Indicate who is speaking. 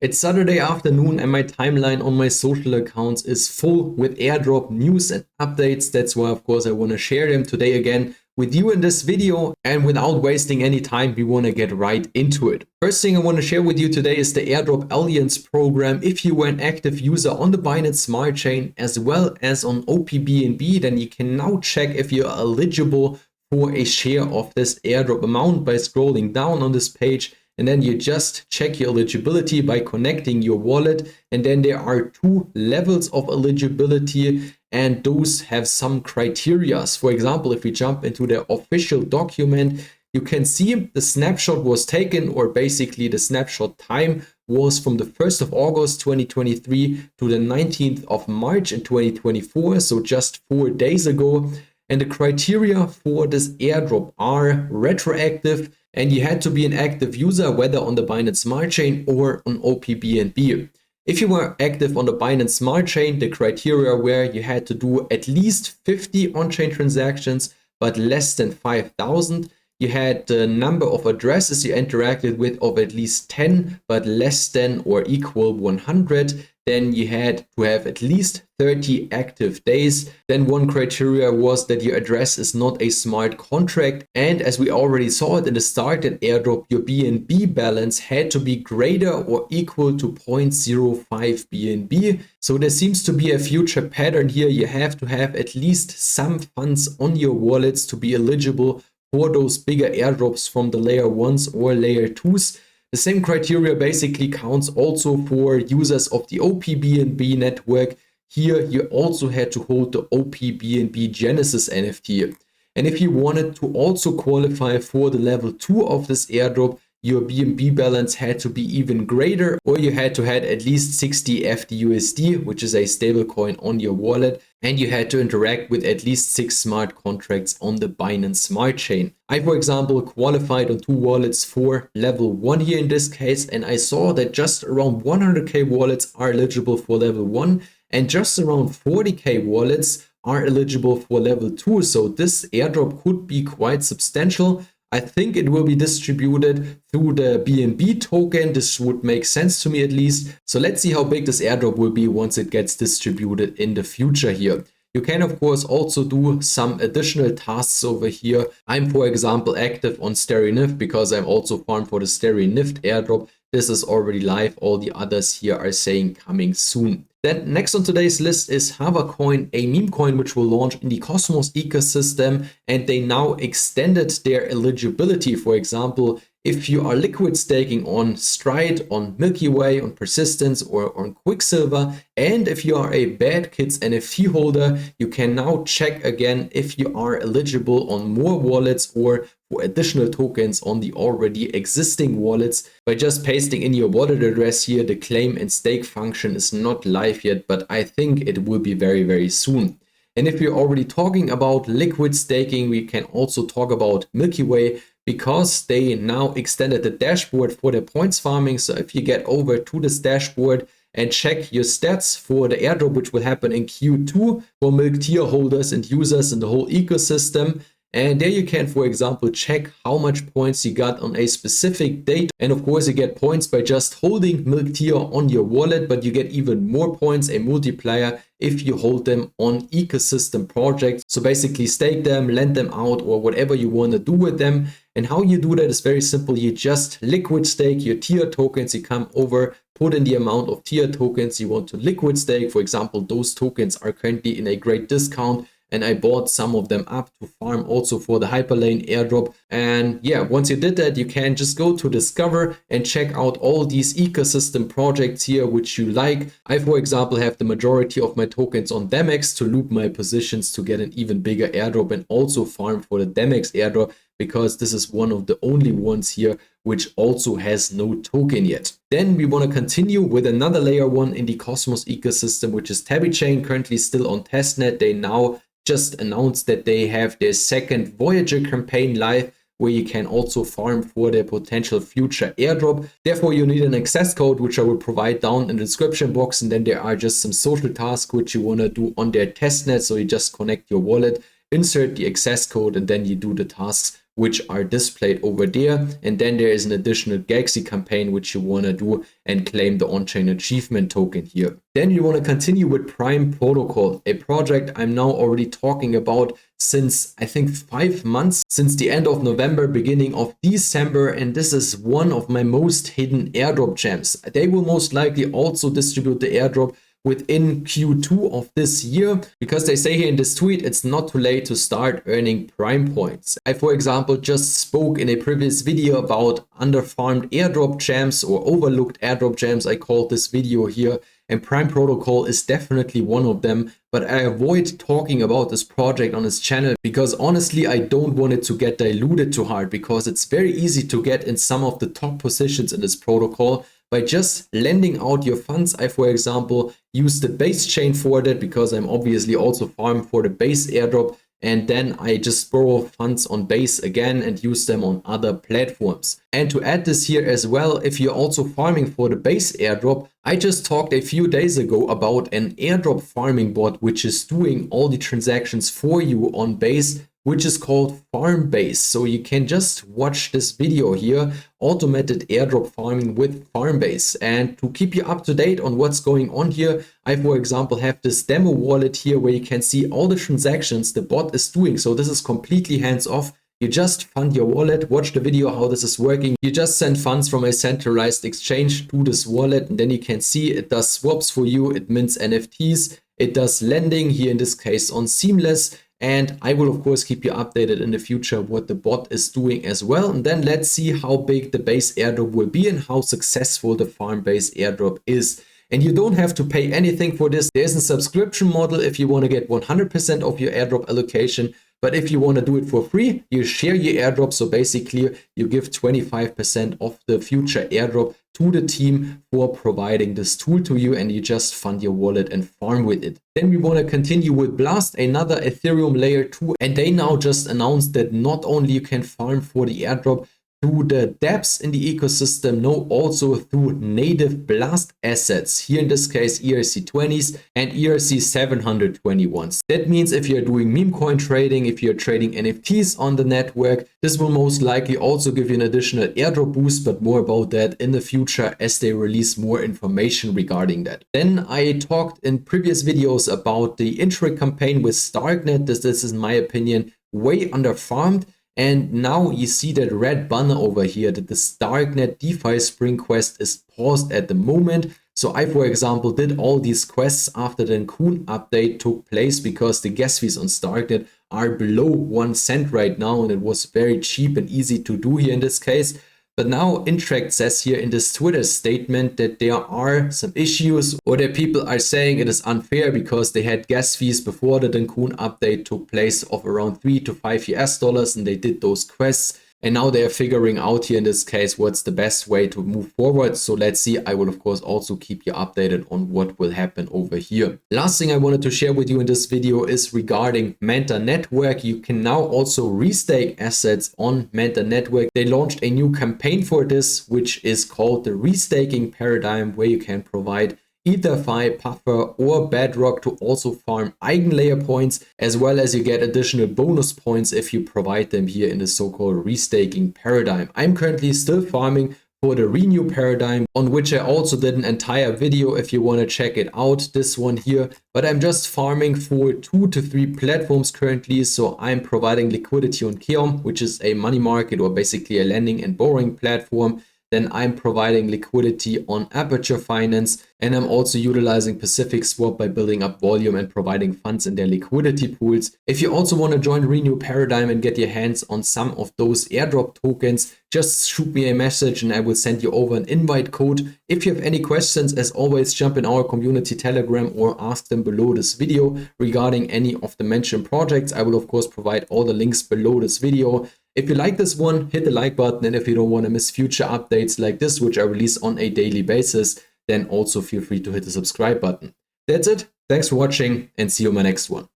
Speaker 1: It's Saturday afternoon and my timeline on my social accounts is full with airdrop news and updates. That's why, of course, I want to share them today again with you in this video. And without wasting any time, we want to get right into it. First thing I want to share with you today is the Airdrop Alliance program. If you were an active user on the Binance Smart Chain as well as on OPBNB, then you can now check if you're eligible for a share of this airdrop amount by scrolling down on this page. And then you just check your eligibility by connecting your wallet. And then there are two levels of eligibility, and those have some criteria. For example, if we jump into the official document, you can see the snapshot was taken, or basically the snapshot time was from the 1st of August 2023 to the 19th of March in 2024. So just 4 days ago. And the criteria for this airdrop are retroactive, and you had to be an active user whether on the Binance Smart Chain or on OPBNB. If you were active on the Binance Smart Chain, the criteria were you had to do at least 50 on-chain transactions, but less than 5,000. You had the number of addresses you interacted with of at least 10, but less than or equal 100. Then you had to have at least 30 active days. Then one criteria was that your address is not a smart contract. And as we already saw it in the started airdrop, your BNB balance had to be greater or equal to 0.05 BNB. So there seems to be a future pattern here. You have to have at least some funds on your wallets to be eligible for those bigger airdrops from the layer 1s or layer 2s. The same criteria basically counts also for users of the OPBNB network. Here you also had to hold the OPBNB Genesis NFT. And if you wanted to also qualify for the level 2 of this airdrop, your BNB balance had to be even greater, or you had to have at least 60 FDUSD, which is a stablecoin on your wallet, and you had to interact with at least 6 smart contracts on the Binance Smart Chain. I, for example, qualified on 2 wallets for level 1 here in this case, and I saw that just around 100k wallets are eligible for level 1, and just around 40k wallets are eligible for level 2. So this airdrop could be quite substantial. I think it will be distributed through the BNB token. This would make sense to me at least. So let's see how big this airdrop will be once it gets distributed in the future here. You can, of course, also do some additional tasks over here. I'm, for example, active on SteriNift because I'm also farmed for the SteriNift airdrop. This is already live. All the others here are saying coming soon. Then next on today's list is HavaCoin, a meme coin which will launch in the Cosmos ecosystem, and they now extended their eligibility. For example, if you are liquid staking on Stride, on MilkyWay, on Persistence, or on Quicksilver, and if you are a Bad Kids NFT holder, you can now check again if you are eligible on more wallets or for additional tokens on the already existing wallets by just pasting in your wallet address here. The claim and stake function is not live yet, but I think it will be very, very soon. And if we're already talking about liquid staking, we can also talk about MilkyWay, because they now extended the dashboard for their points farming. So if you get over to this dashboard and check your stats for the airdrop, which will happen in Q2 for Milk tier holders and users in the whole ecosystem, and there you can, for example, check how much points you got on a specific date. And of course, you get points by just holding Milk tier on your wallet, but you get even more points, a multiplier, if you hold them on ecosystem projects. So basically stake them, lend them out, or whatever you want to do with them. And how you do that is very simple. You just liquid stake your tier tokens. You come over, put in the amount of tier tokens you want to liquid stake. For example, those tokens are currently in a great discount, and I bought some of them up to farm also for the Hyperlane airdrop. And yeah, once you did that, you can just go to Discover and check out all these ecosystem projects here which you like. I, for example, have the majority of my tokens on Demex to loop my positions to get an even bigger airdrop, and also farm for the Demex airdrop, because this is one of the only ones here which also has no token yet. Then we want to continue with another layer 1 in the Cosmos ecosystem, which is TabiChain, currently still on testnet. They now just announced that they have their second Voyager campaign live, where you can also farm for their potential future airdrop. Therefore, you need an access code, which I will provide down in the description box. And then there are just some social tasks which you want to do on their testnet. So you just connect your wallet, insert the access code, and then you do the tasks which are displayed over there. And then there is an additional Galaxy campaign which you want to do and claim the on-chain achievement token here. Then you want to continue with Prime Protocol, a project I'm now already talking about since I think 5 months, since the end of November, beginning of December, and this is one of my most hidden airdrop gems. They will most likely also distribute the airdrop within Q2 of this year, because they say here in this tweet, it's not too late to start earning Prime points. I, for example, just spoke in a previous video about underfarmed airdrop gems or overlooked airdrop gems. I called this video here, and Prime Protocol is definitely one of them. But I avoid talking about this project on this channel because honestly, I don't want it to get diluted too hard, because it's very easy to get in some of the top positions in this protocol by just lending out your funds. I, for example, use the base chain for that because I'm obviously also farming for the base airdrop. And then I just borrow funds on base again and use them on other platforms. And to add this here as well, if you're also farming for the base airdrop, I just talked a few days ago about an airdrop farming bot which is doing all the transactions for you on base, which is called Farmbase. So you can just watch this video here, automated airdrop farming with Farmbase. And to keep you up to date on what's going on here, I, for example, have this demo wallet here where you can see all the transactions the bot is doing. So this is completely hands off. You just fund your wallet, watch the video how this is working. You just send funds from a centralized exchange to this wallet, and then you can see it does swaps for you, it mints NFTs, it does lending, here in this case on Seamless. And I will of course keep you updated in the future what the bot is doing as well. And then let's see how big the base airdrop will be and how successful the Farmbase airdrop is. And you don't have to pay anything for this. There's a subscription model if you want to get 100% of your airdrop allocation. But if you want to do it for free, you share your airdrop. So basically you give 25% of the future airdrop to the team for providing this tool to you, and you just fund your wallet and farm with it. Then we want to continue with Blast, another Ethereum layer 2, and they now just announced that not only you can farm for the airdrop through the dApps in the ecosystem, no, also through native Blast assets, here in this case ERC20s and ERC721s. That means if you're doing meme coin trading, if you're trading NFTs on the network, this will most likely also give you an additional airdrop boost, but more about that in the future as they release more information regarding that. Then I talked in previous videos about the intro campaign with Starknet. This is in my opinion way underfarmed. And now you see that red banner over here that the Starknet DeFi Spring Quest is paused at the moment. So I, for example, did all these quests after the Coon update took place because the gas fees on Starknet are below 1 cent right now, and it was very cheap and easy to do here in this case. But now Interact says here in this Twitter statement that there are some issues, or that people are saying it is unfair because they had gas fees before the Cancun update took place of around $3 to $5 and they did those quests. And now they're figuring out here in this case what's the best way to move forward. So let's see. I will of course also keep you updated on what will happen over here. Last thing I wanted to share with you in this video is regarding Manta Network. You can now also restake assets on Manta Network. They launched a new campaign for this, which is called the Restaking Paradigm, where you can provide either Phi, Puffer or Bedrock to also farm Eigenlayer points, as well as you get additional bonus points if you provide them here in the so-called Restaking Paradigm. I'm currently still farming for the Renew Paradigm, on which I also did an entire video if you want to check it out, this one here. But I'm just farming for 2 to 3 platforms currently. So I'm providing liquidity on Keom, which is a money market or basically a lending and borrowing platform. Then I'm providing liquidity on Aperture Finance, and I'm also utilizing Pacific Swap by building up volume and providing funds in their liquidity pools. If you also want to join Renew Paradigm and get your hands on some of those airdrop tokens, just shoot me a message and I will send you over an invite code. If you have any questions, as always, jump in our community Telegram or ask them below this video regarding any of the mentioned projects. I will of course provide all the links below this video. If you like this one, hit the like button, and if you don't want to miss future updates like this, which I release on a daily basis, then also feel free to hit the subscribe button. That's it. Thanks for watching and see you in my next one.